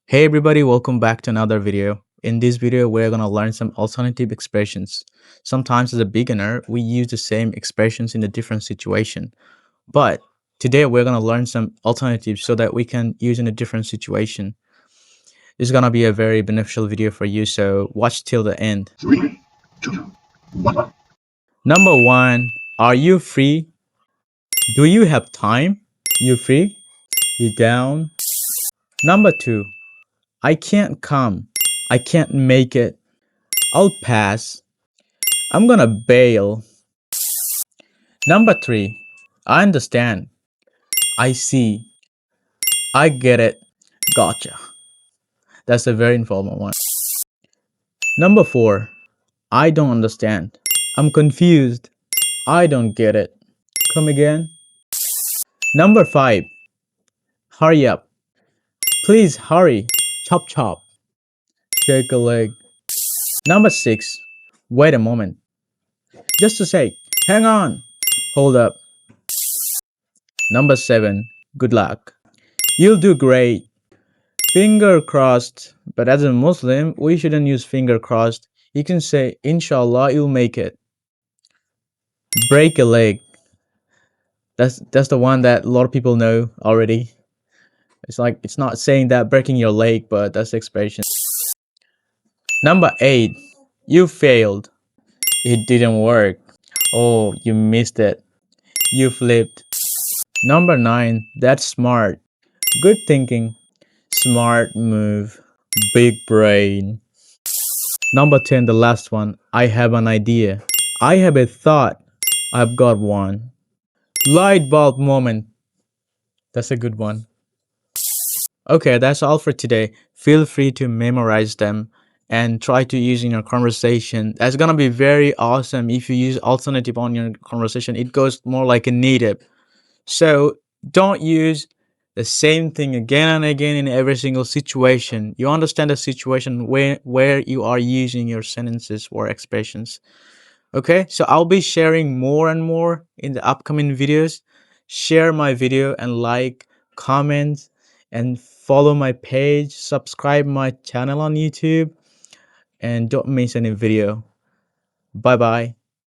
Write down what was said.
Hey everybody, welcome back to another video. In this video, we're gonna learn some alternative expressions. Sometimes as a beginner, we use the same expressions in a different situation. But today we're gonna learn some alternatives so that we can use in a different situation. This is gonna be a very beneficial video for you, so watch till the end. Three, two, one. Number one, are you free? Do you have time? You free? You down? Number two, I can't come. I can't make it. I'll pass. I'm gonna bail. Number three, I understand. I see. I get it. Gotcha. That's a very informal one. Number four, I don't understand. I'm confused. I don't get it. Come again. Number five, hurry up. Please hurry. Chop chop. Shake a leg. Number six, wait a moment. Just to say, hang on. Hold up. Number seven, good luck. You'll do great. Finger crossed. But as a Muslim, we shouldn't use finger crossed. You can say, Inshallah, you'll make it. Break a leg. That's the one that a lot of people know already. It's like it's not saying that breaking your leg, but that's the expression. Number eight, you failed. It didn't work. Oh, you missed it. You flipped. Number nine, that's smart. Good thinking. Smart move. Big brain. Number 10, the last one. I have an idea. I have a thought. I've got one. Light bulb moment. That's a good one. Okay, that's all for today. Feel free to memorize them and try to use in your conversation. That's gonna be very awesome if you use alternative on your conversation. It goes more like a native. So don't use the same thing again and again in every single situation. You understand the situation where you are using your sentences or expressions. Okay, so I'll be sharing more and more in the upcoming videos. Share my video and like, comment, and follow my page. Subscribe my channel on YouTube and don't miss any video. Bye bye.